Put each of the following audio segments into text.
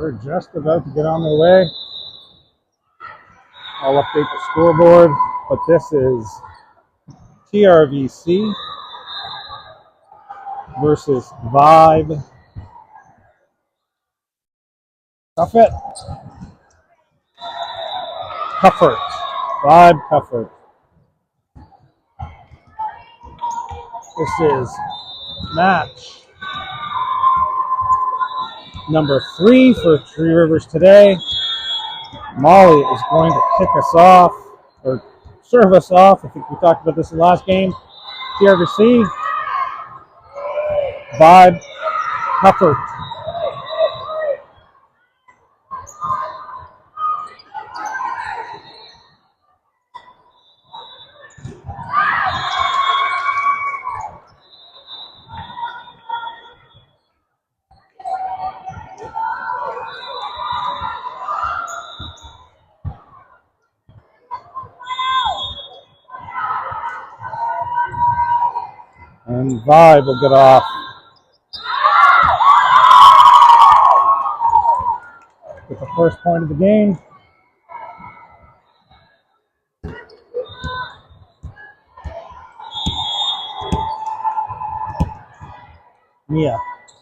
They're just about to get on their way. I'll update the scoreboard, but this is TRVC versus Vibe Kuffert. Vibe Kuffert. This is match number 3 for Three Rivers today. Molly is going to kick us off, or serve us off. I think we talked about this in the last game. TRVC, Vibe Kuffert. And Vibe will get off. With the first point of the game. Mia,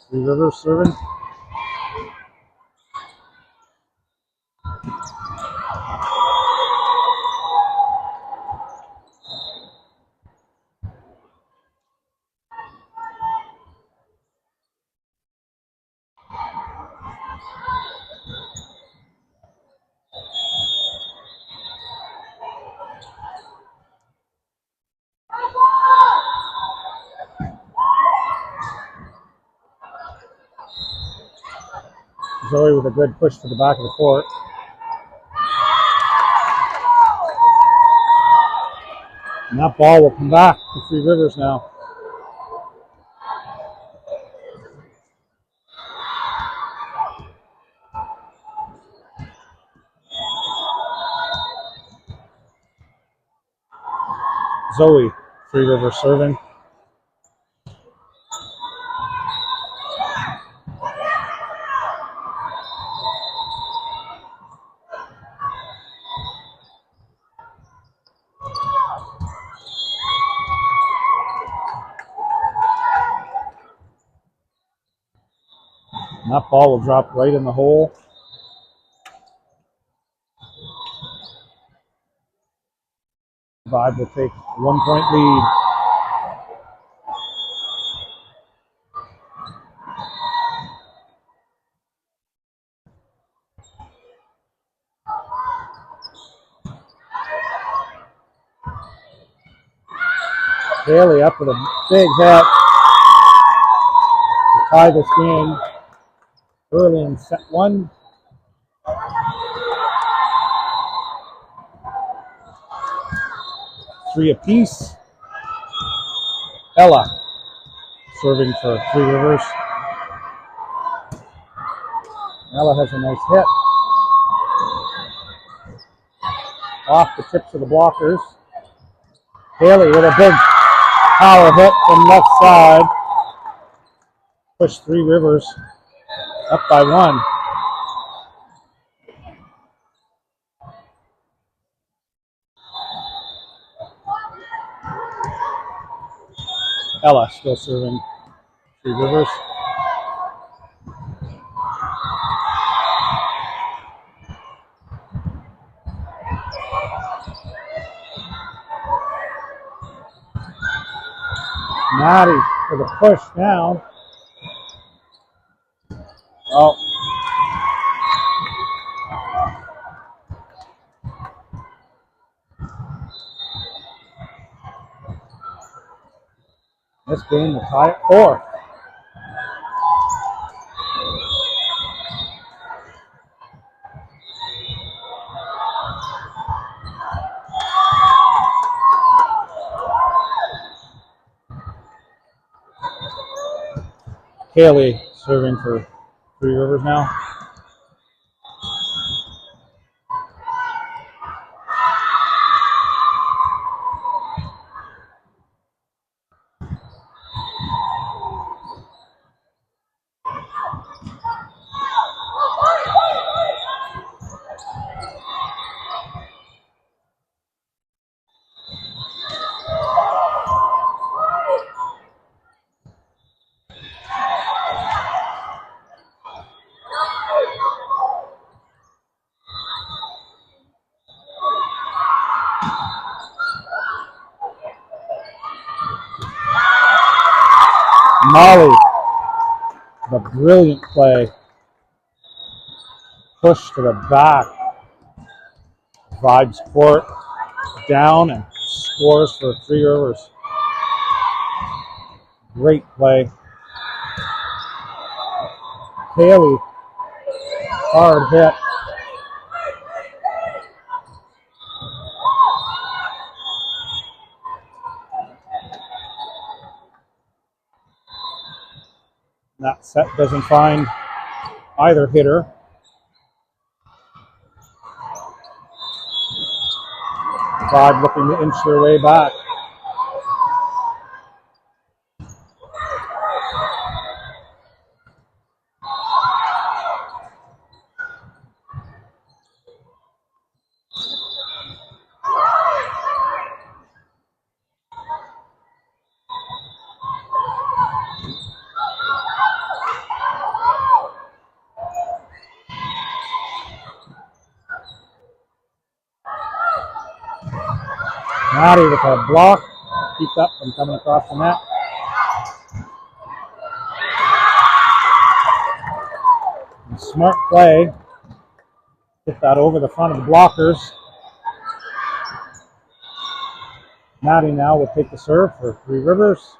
Three Rivers serving. Zoe with a good push to the back of the court. And that ball will come back to Three Rivers now. Zoe, Three Rivers serving. And that ball will drop right in the hole. Vibe will take a 1-point lead. Bailey up with a big hit to tie this game early in set 1. Three apiece. Ella serving for Three Rivers. Ella has a nice hit. Off the tips of the blockers. Haley with a big power hit from left side. Push Three Rivers up by 1. Ella still serving Three Rivers. Maddie for the push down. Oh. This game will tie at 4. Haley serving for Three Rivers now. Molly, the brilliant play. Push to the back. Vibes court down and scores for Three Rivers. Great play. Haley, hard hit. That set doesn't find either hitter. Vibe looking to inch their way back. Maddie with a block. Keep that from coming across the net. And smart play. Get that over the front of the blockers. Maddie now will take the serve for Three Rivers.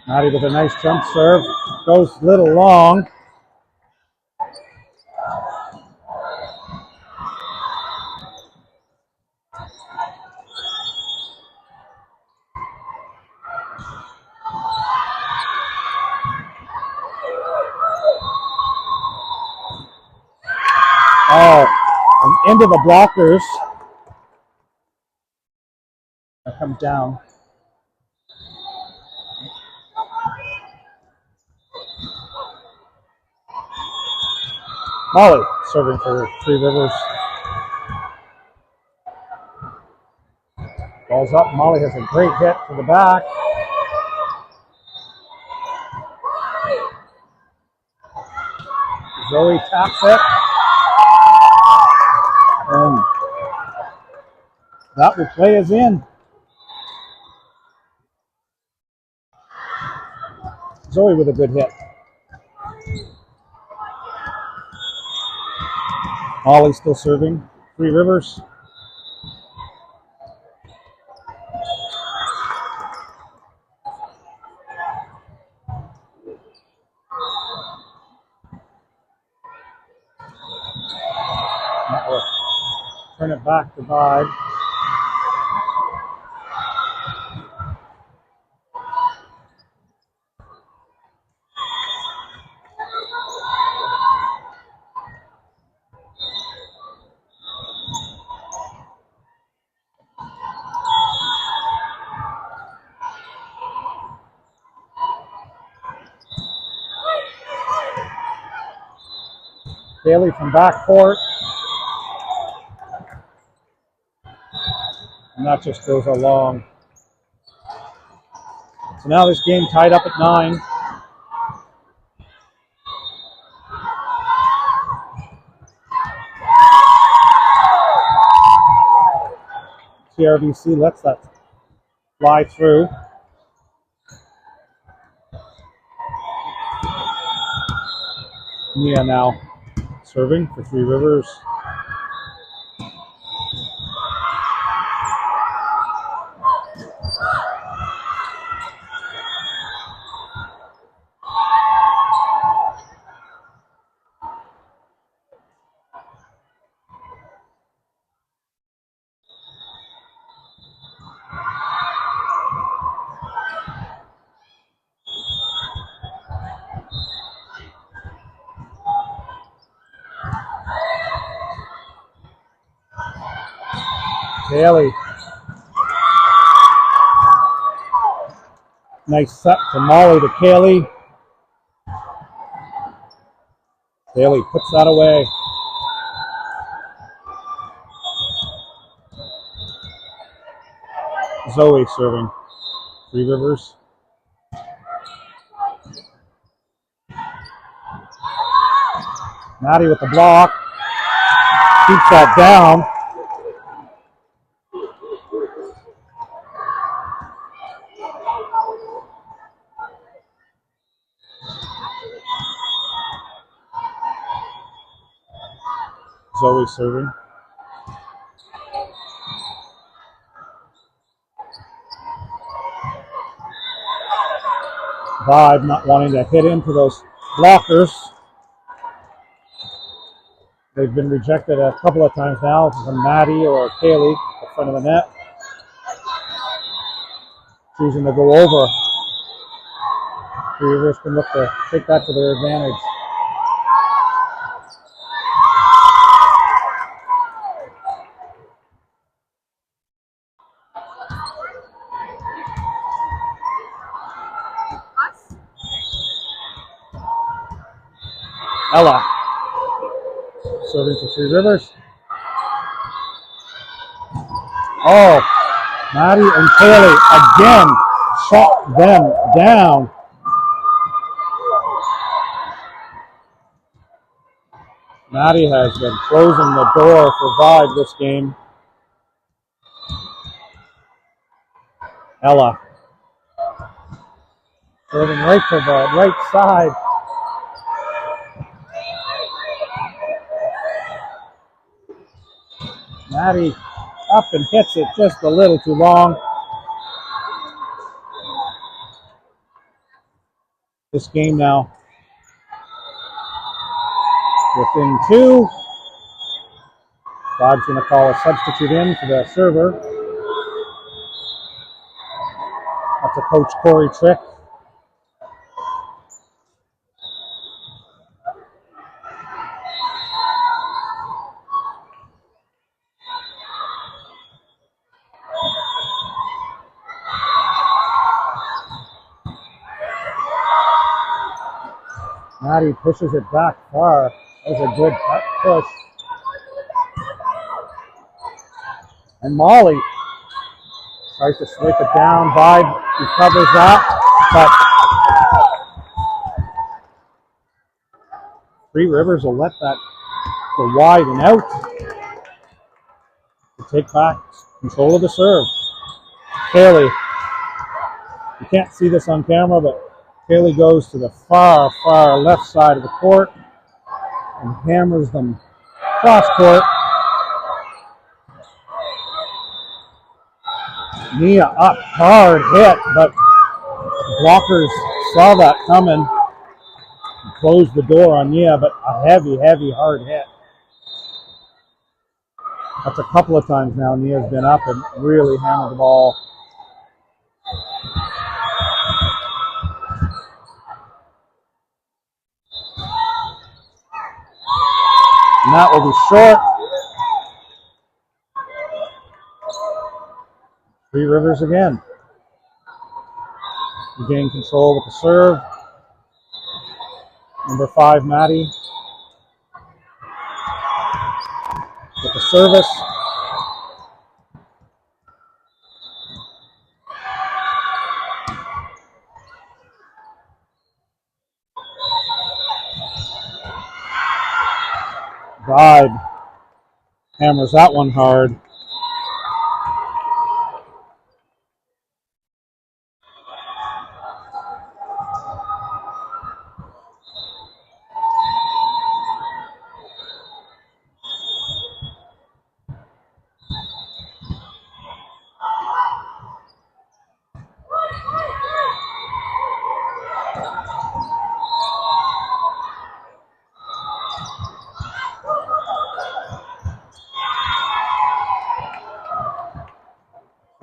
Maddie with a nice jump serve. Goes a little long. Oh, and into the blockers. That comes down. Molly serving for Three Rivers. Ball's up. Molly has a great hit to the back. Zoe taps it. And that replay is in. Zoe with a good hit. Molly still serving. Three Rivers. Turn it back to Vibe. Bailey from backcourt. And that just goes along. So now this game tied up at 9. TRVC lets that fly through. Mia now serving for Three Rivers. Haley. Nice set from Molly to Kaylee. Haley puts that away. Zoe serving. Three Rivers. Maddie with the block. Keeps that down. Zoe serving. Vibe not wanting to hit into those blockers. They've been rejected a couple of times now from Maddie or Kaylee at the front of the net. Choosing to go over. Three Rivers can look to take that to their advantage. Ella serving for Three Rivers. Oh, Maddie and Kaylee again shot them down. Maddie has been closing the door for Vibe this game. Ella serving right to the right side. Maddie up and hits it just a little too long. This game now within two. Vibe's going to call a substitute in for the server. That's a Coach Corey trick. Maddie pushes it back far. That was a good push. And Molly tries to swipe it down. Vibe recovers that. But Three Rivers will let that go wide and out to take back control of the serve. Kaylee, you can't see this on camera, but Kaylee goes to the far, far left side of the court and hammers them cross court. Nia up, hard hit, but blockers saw that coming and closed the door on Nia, but a heavy, heavy, hard hit. That's a couple of times now Nia's been up and really hammered the ball. And that will be short. Three Rivers again. Regain control with the serve. Number 5, Maddie. With the service. Vibe hammers that one hard.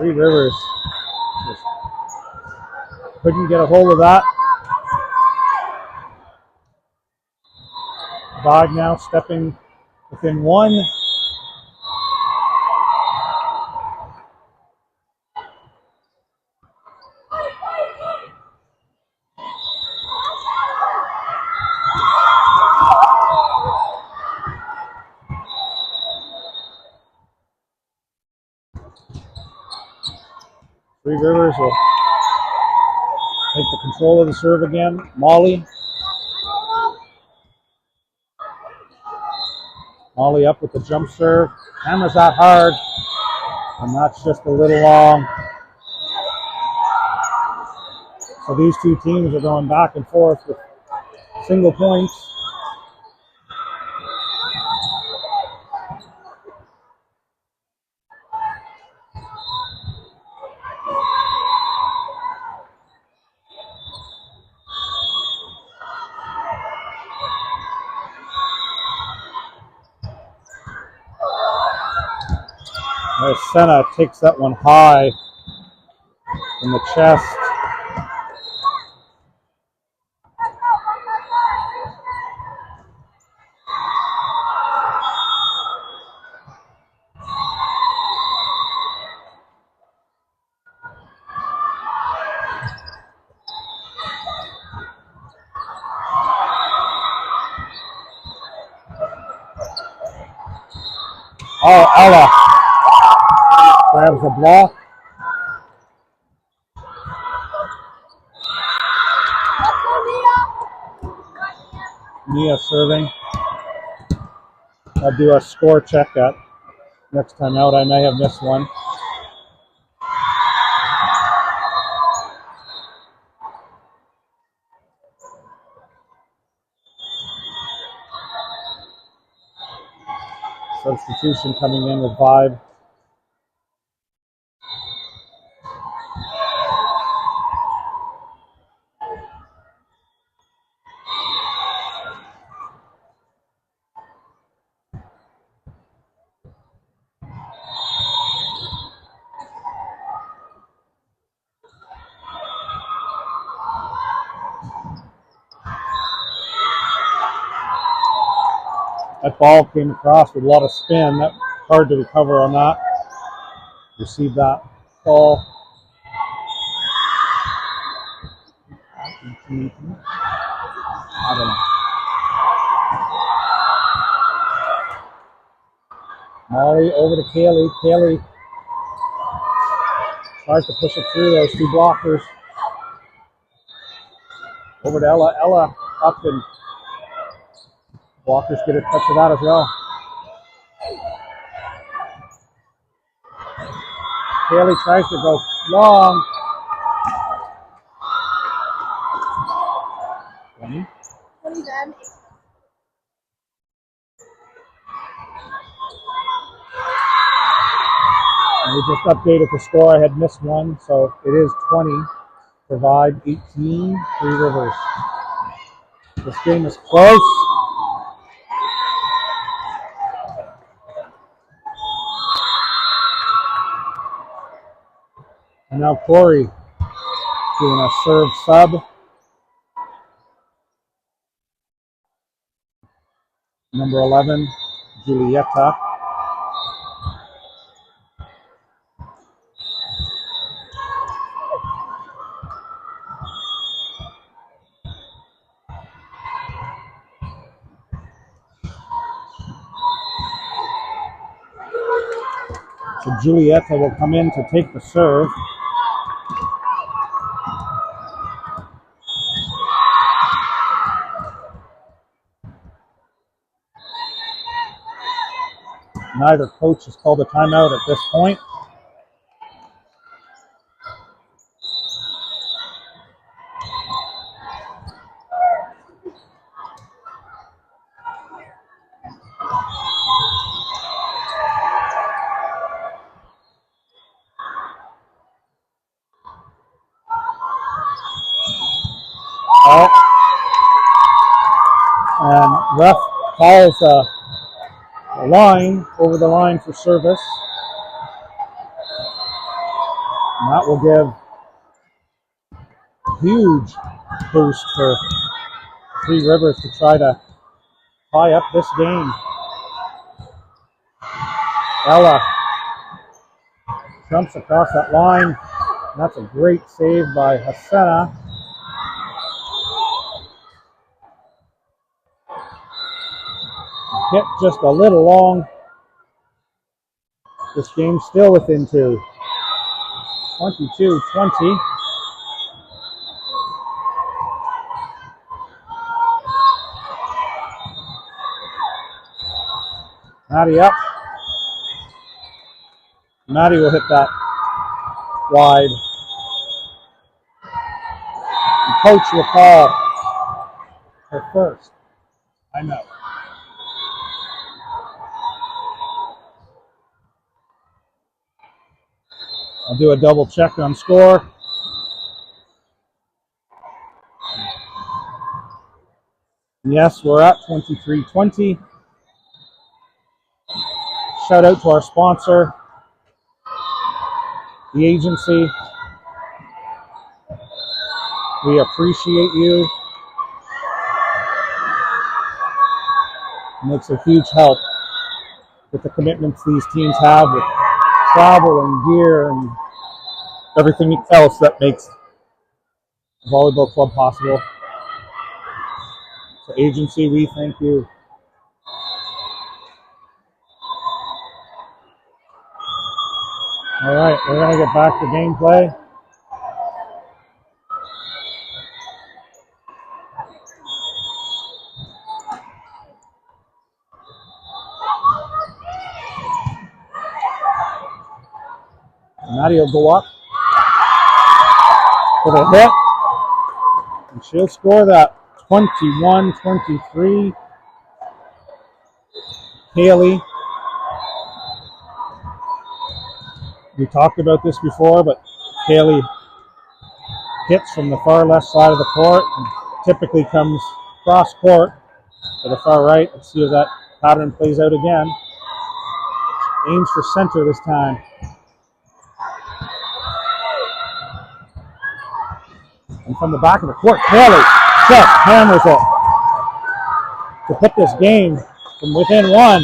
Three Rivers just couldn't get a hold of that. Vibe now stepping within one. Three Rivers will take the control of the serve again. Molly Molly up with the jump serve. Hammers that hard. And that's just a little long. So these two teams are going back and forth with single points. As Senna takes that one high in the chest. Oh, Ella grabs the block. Mia serving. I'll do a score check at next time out. I may have missed one. Substitution coming in with Vibe. That ball came across with a lot of spin. That's hard to recover on that. Receive that ball. I don't know. Molly over to Kaylee. Kaylee tries to push it through those two blockers. Over to Ella. Ella up and blockers get a touch of that as well. Kaylee tries to go long. 20. And we just updated the score. I had missed one, so it is 20. Provide 18, Three Rivers. This game is close. And now Corey doing a serve sub. Number 11, Julieta. So Julieta will come in to take the serve. Neither coach has called a timeout at this point. And ref calls a line over the line for service. And that will give a huge boost for Three Rivers to try to tie up this game. Ella jumps across that line. That's a great save by Hasena. Hit just a little long. This game's still within two. 22-20. Maddie up. Maddie will hit that wide. And coach will call her first. I know. I'll do a double check on score. Yes, we're at 23-20. Shout out to our sponsor, the agency. We appreciate you. It makes a huge help with the commitments these teams have with travel and gear and everything else that makes the volleyball club possible. So agency, we thank you. All right, we're going to get back to gameplay. Maddie will go up for the hit, and she'll score that 21-23. Haley. We talked about this before, but Haley hits from the far left side of the court and typically comes cross court to the far right. Let's see if that pattern plays out again. Aims for center this time. And from the back of the court, Haley just hammers it to put this game from within one.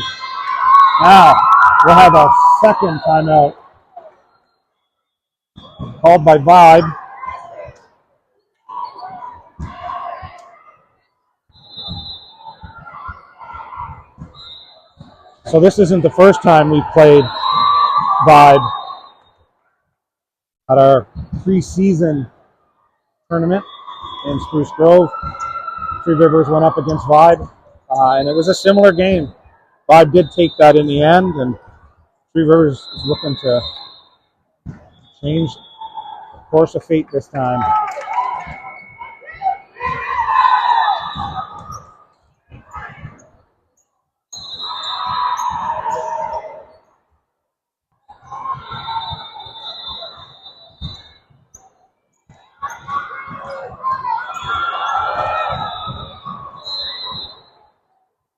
Now we'll have a second timeout called by Vibe. So this isn't the first time we've played Vibe at our preseason tournament in Spruce Grove. Three Rivers went up against Vibe, and it was a similar game. Vibe did take that in the end, and Three Rivers is looking to change the course of fate this time.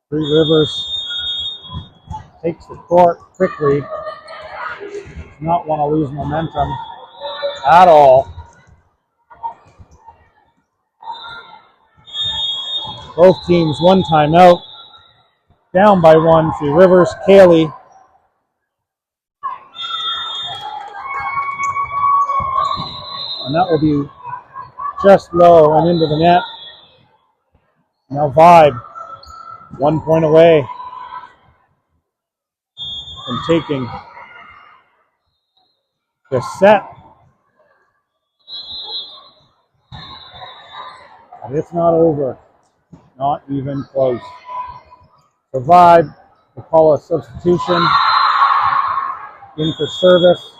Three Rivers takes the court quickly. Does not want to lose momentum at all. Both teams one timeout. Down by one, Three Rivers. Kaylee. And that will be just low and into the net. Now Vibe, 1 point away from taking the set. But it's not over. Not even close. The Vibe will call a substitution in for service.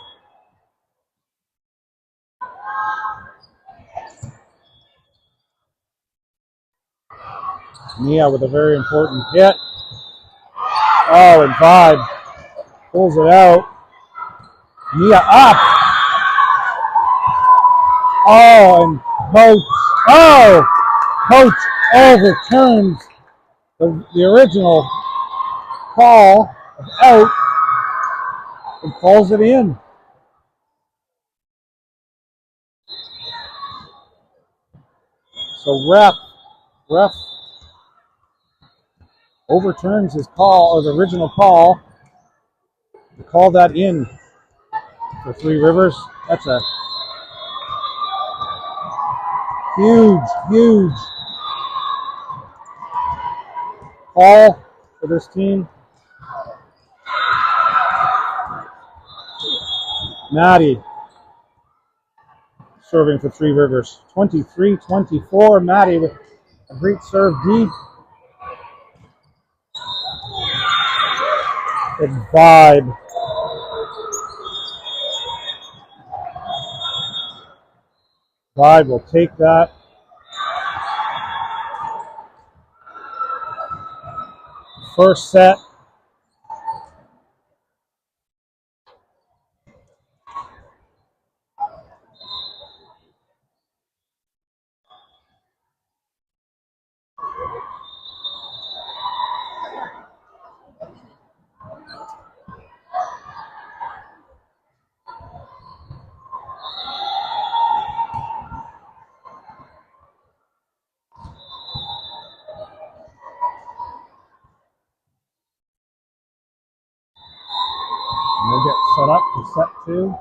Mia with a very important hit. Oh, and Vibe pulls it out. Mia up. Oh, and Coach overturns the original call of out and calls it in. So ref overturns his call, or the original call, to call that in for Three Rivers. That's a huge call for this team. Maddie serving for Three Rivers. 23-24. Maddie with a great serve deep. It's Vibe. Vibe will take that. First set. And we'll get set up for set 2.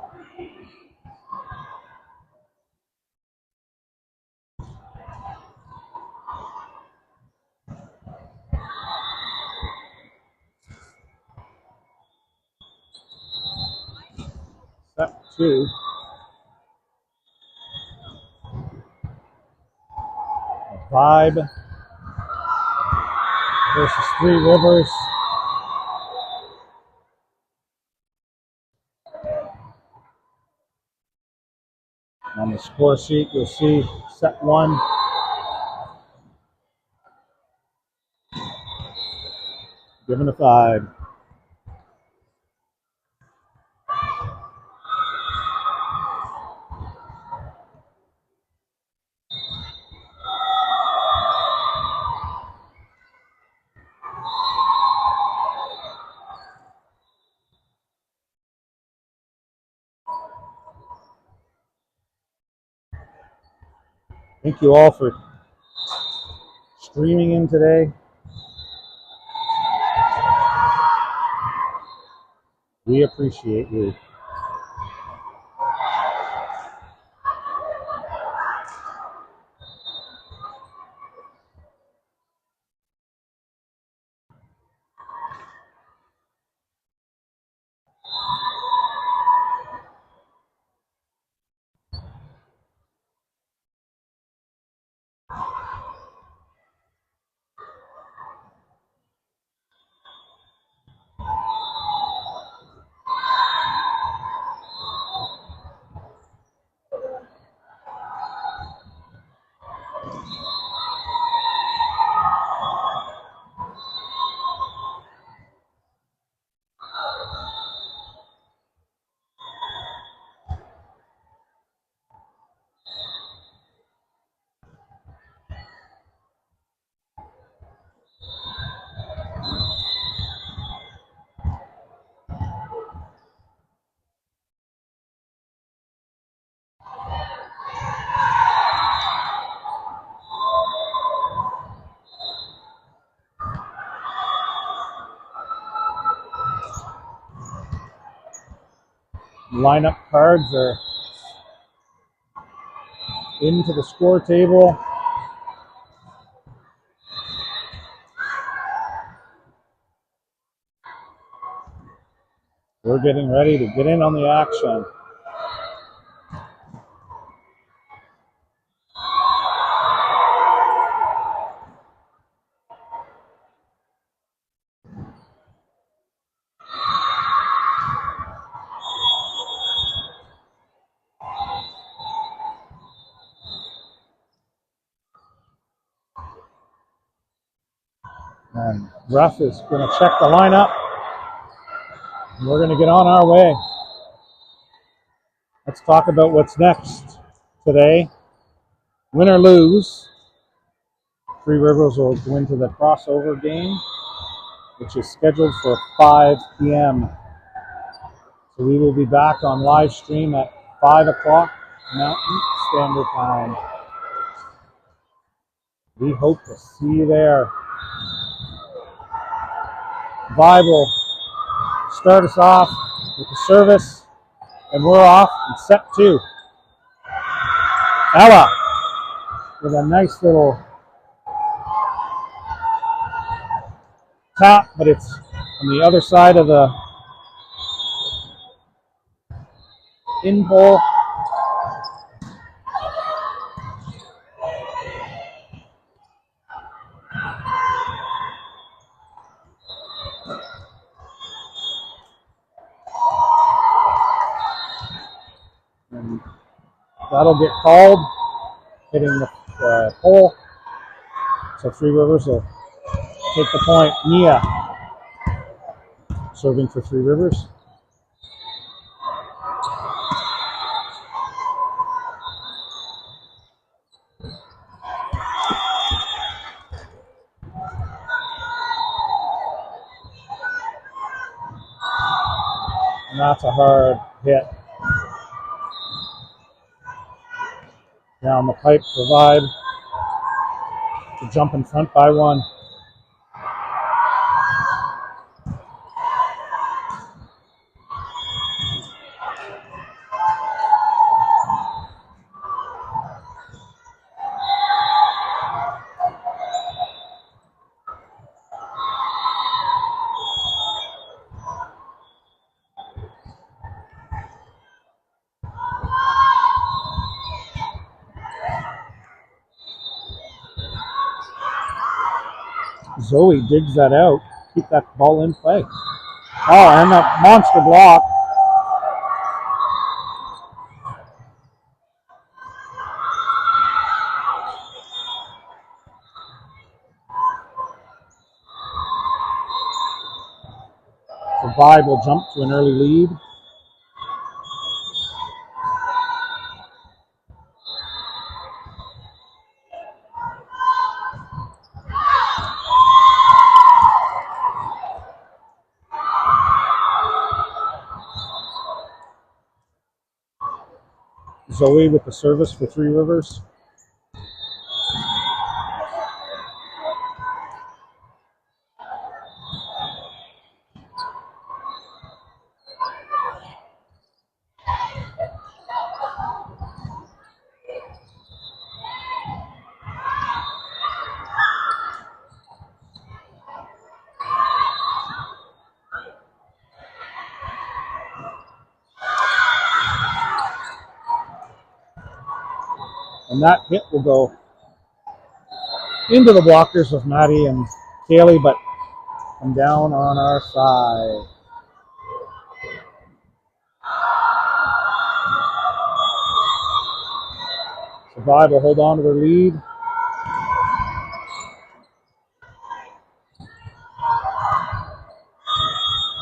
Set 2. Vibe versus Three Rivers. On the score sheet, you'll see set 1. Given a 5. Thank you all for streaming in today. We appreciate you. Lineup cards are into the score table. We're getting ready to get in on the action. And ref is going to check the lineup. And we're going to get on our way. Let's talk about what's next today. Win or lose, Three Rivers will go into the crossover game, which is scheduled for 5 p.m. So we will be back on live stream at 5 o'clock Mountain Standard Time. We hope to see you there. Vibe will start us off with the service, and we're off in set 2. Ella with a nice little tap, but it's on the other side of the in pole. That'll get called, hitting the pole. So Three Rivers will take the point. Nia serving for Three Rivers. And that's a hard hit. Down the pipe for Vibe to jump in front by one. Zoe digs that out. Keep that ball in play. Oh, and a monster block. The Vibe will jump to an early lead. Zoe with the service for Three Rivers. And that hit will go into the blockers of Maddie and Kaylee, but come down on our side. So Vibe will hold on to their lead.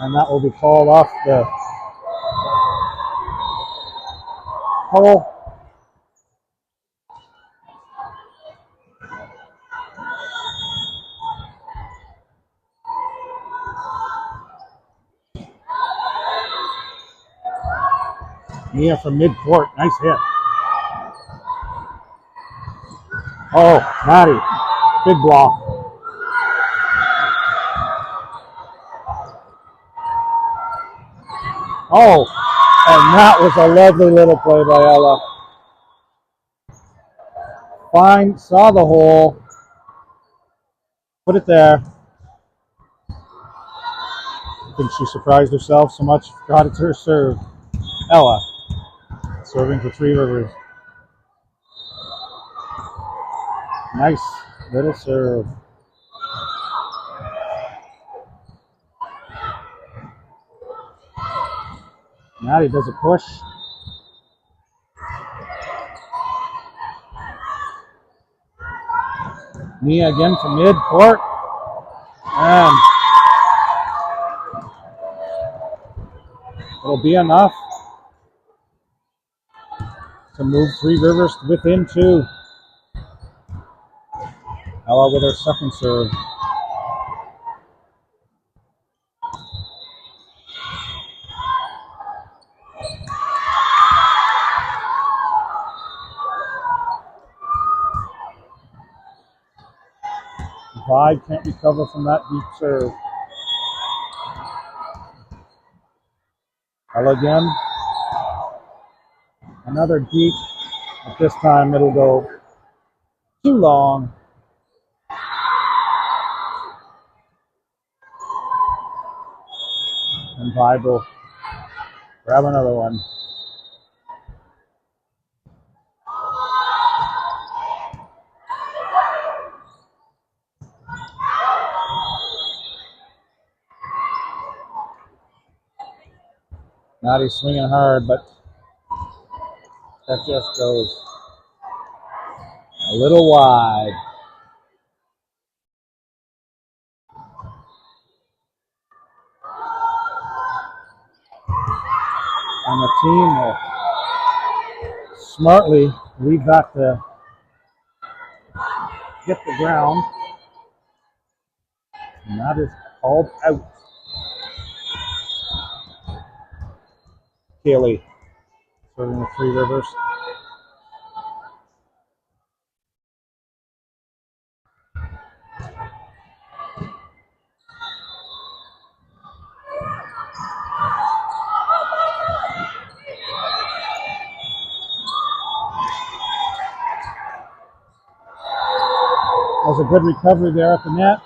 And that will be called off the hole. Nia from mid-court. Nice hit. Oh, Maddie. Big block. Oh, and that was a lovely little play by Ella. Fine, saw the hole. Put it there. I think she surprised herself so much. Got it to her serve. Ella serving for Three Rivers. Nice little serve. Maddie does a push. Nia again from mid-court. And it'll be enough to move Three Rivers within two. Ella with her second serve. Vibe can't recover from that deep serve. Ella again. Another deep, but this time it'll go too long. And Vibe will grab another one. Maddie's swinging hard, but That just goes a little wide. And the team will smartly lead back to hit the ground. And that is called out. Kaylee serving the Three Rivers. That was a good recovery there at the net.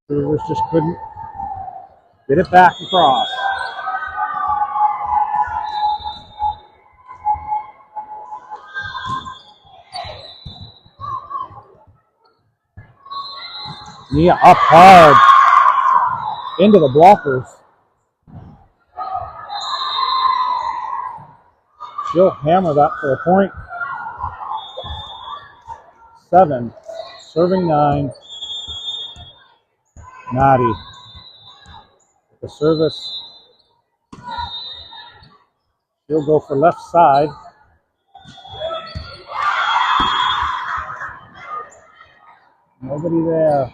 The Rivers just couldn't get it back across. Nia up hard into the blockers. She'll hammer that for a point. 7, serving 9. Maddie. The service. She'll go for left side. Nobody there.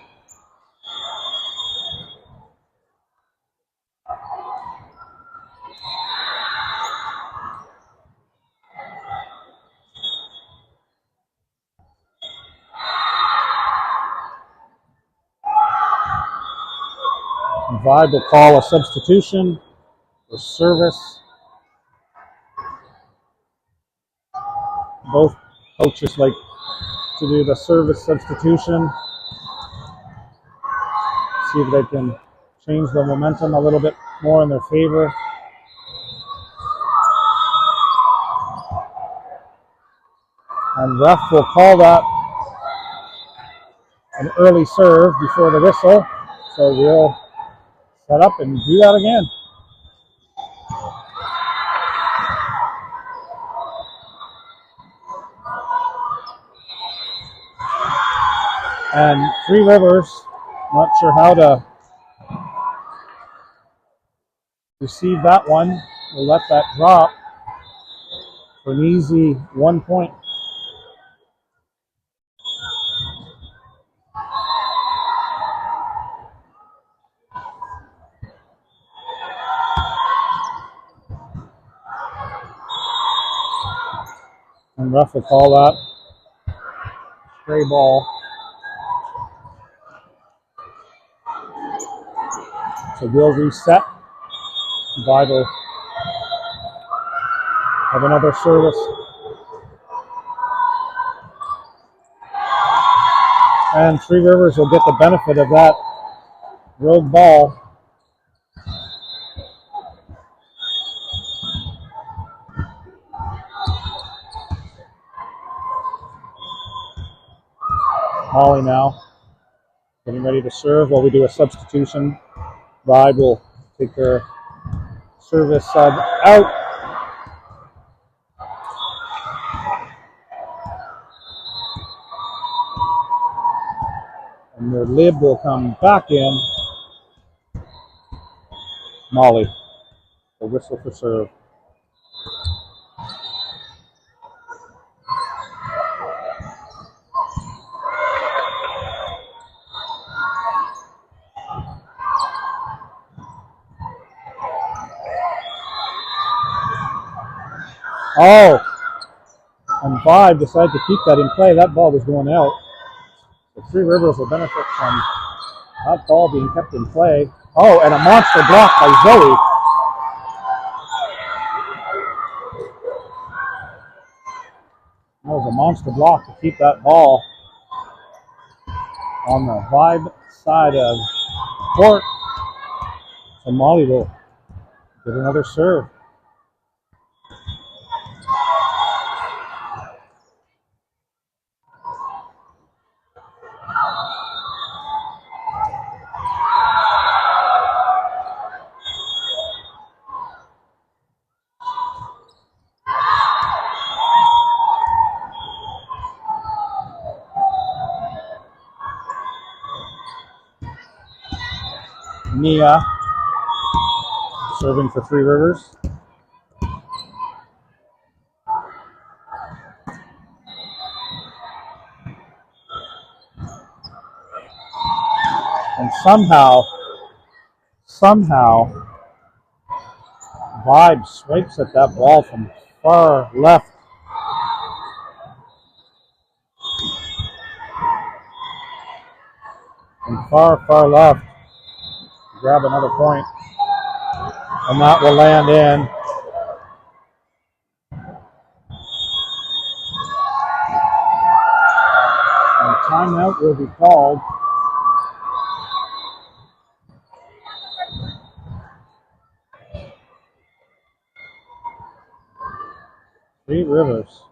Vibe will call a substitution for service. Both coaches like to do the service substitution. See if they can change the momentum a little bit more in their favor. And ref will call that an early serve before the whistle. So we'll set up and do that again. And Three Rivers, not sure how to receive that one. We'll let that drop for an easy 1 point. And ref will call that stray ball. So we'll reset. Vibe have another service. And Three Rivers will get the benefit of that rogue ball. Molly now getting ready to serve while we do a substitution. Vibe will take their service sub out. And their lib will come back in. Molly, the whistle for serve. Oh, and Vibe decided to keep that in play. That ball was going out. The Three Rivers will benefit from that ball being kept in play. Oh, and a monster block by Zoe. That was a monster block to keep that ball on the Vibe side of court. So Molly will get another serve. Nia serving for Three Rivers. And somehow, Vibe swipes at that ball from far left. From far left. Grab another point. And that will land in. And a timeout will be called. Three Rivers.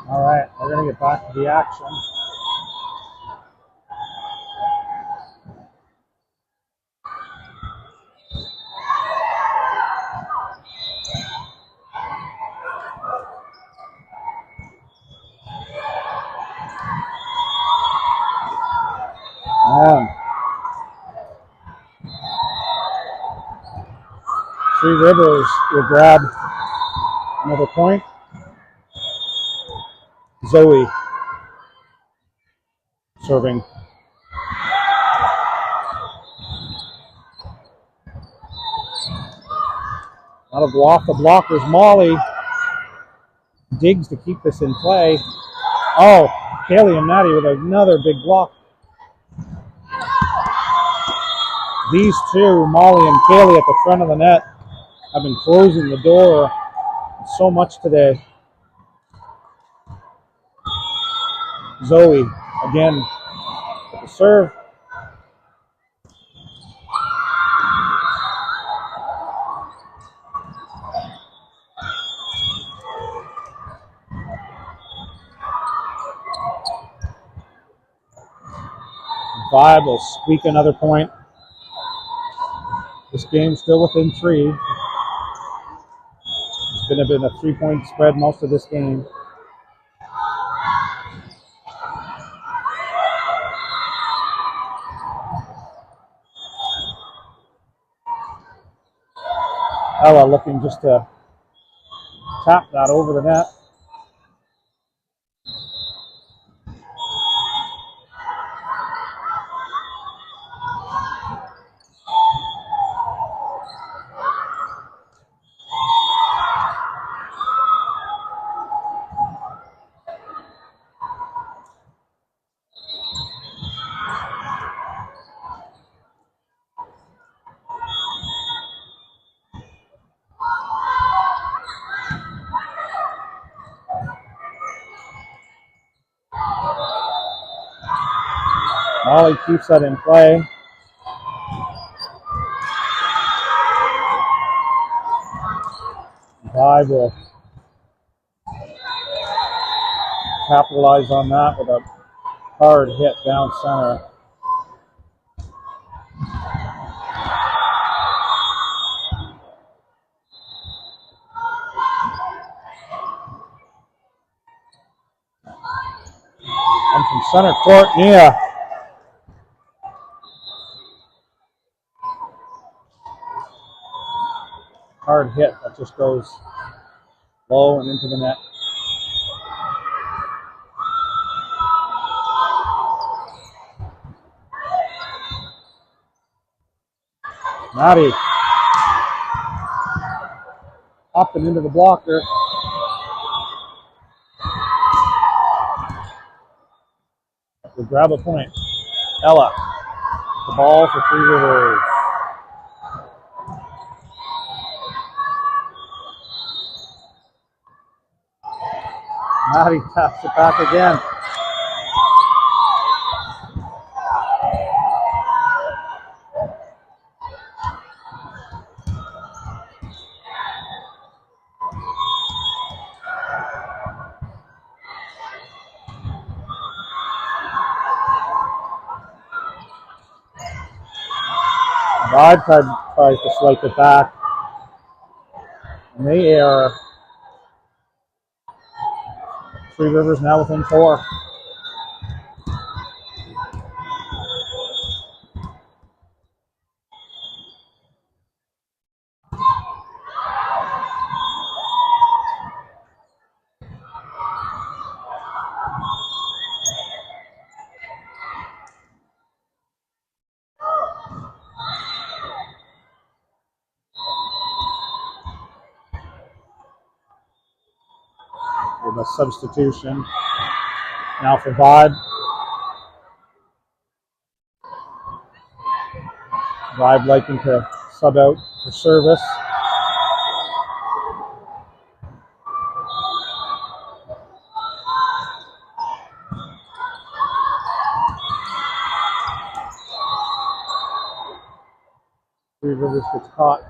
All right, we're going to get back to the action. Three Rivers will grab another point. Zoe serving. Out of off the blockers. Molly digs to keep this in play. Oh, Kaylee and Maddie with another big block. These two, Molly and Kaylee at the front of the net, have been closing the door so much today. Zoe again with the serve. Vibe will squeak another point. This game's still within 3. It's been a 3-point spread most of this game. Ella looking just to tap that over the net. Molly keeps that in play. Vibe will capitalize on that with a hard hit down center. And from center court, Nia. Hard hit that just goes low and into the net. Maddie up and into the blocker. We'll grab a point. Ella, the ball for Three Rivers. Maddie taps it back again. Vibe tries to swipe it back. And they err. Three Rivers now within 4. With a substitution now for Vibe. Vibe liking to sub out for service. Three Rivers gets caught.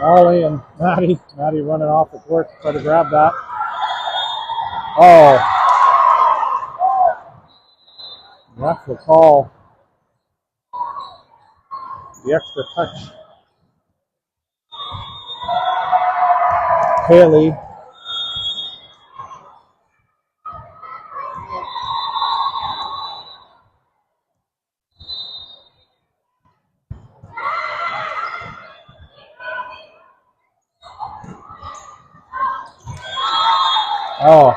Ollie and Maddie running off the court to try to grab that. Oh. Ref will call the extra touch. Haley. Oh.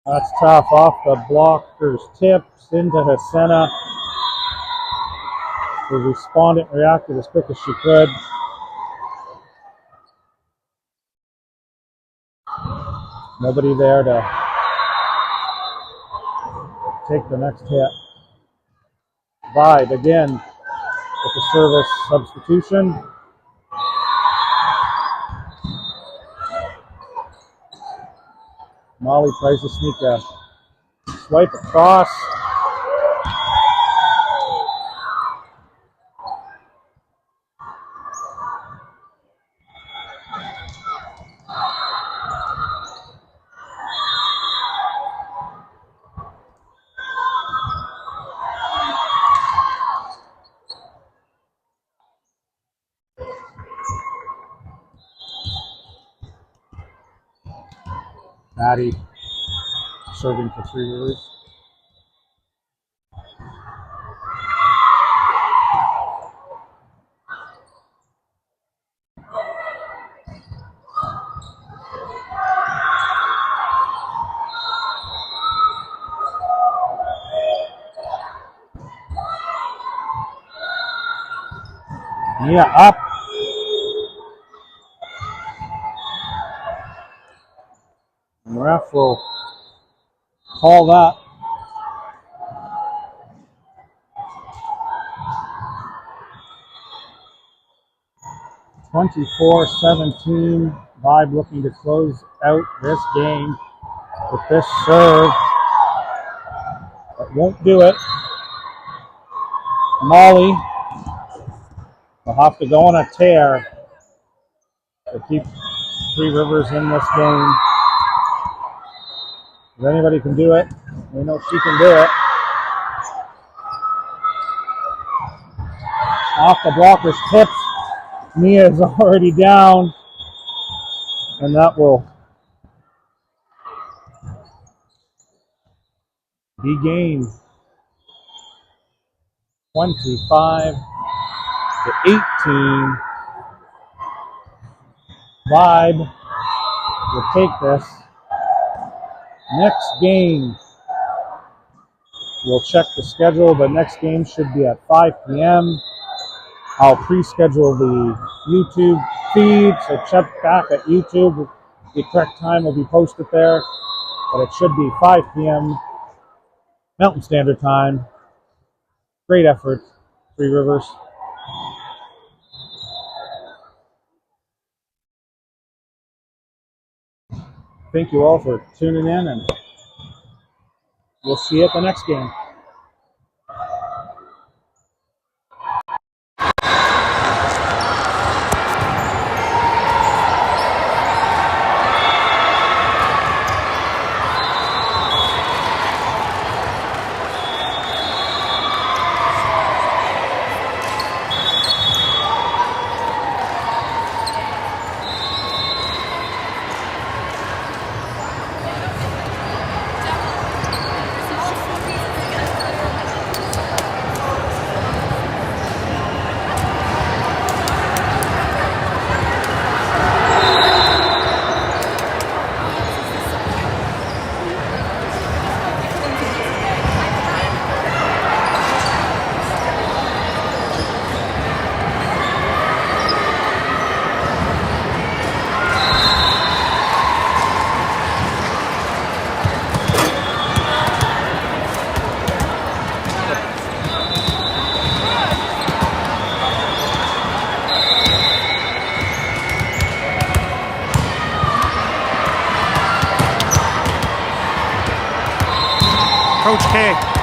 That's tough. Off the blocker's tips into Hasena. The respondent reacted as quick as she could. Nobody there to take the next hit. Vibe again with the service substitution. Molly tries to sneak a swipe across. Maddie serving for Three Rivers. Mia up. And the ref will call that. (24-17). Vibe looking to close out this game with this serve. But won't do it. Molly will have to go on a tear to keep Three Rivers in this game. If anybody can do it, we know she can do it. Off the blocker's tips. Mia is already down. And that will be game 25-18. Vibe will take this. Next game, we'll check the schedule. The next game should be at 5 p.m. I'll pre-schedule the YouTube feed, so check back at YouTube. The correct time will be posted there, but it should be 5 p.m. Mountain Standard Time. Great effort, Three Rivers. Thank you all for tuning in, and we'll see you at the next game. Coach K.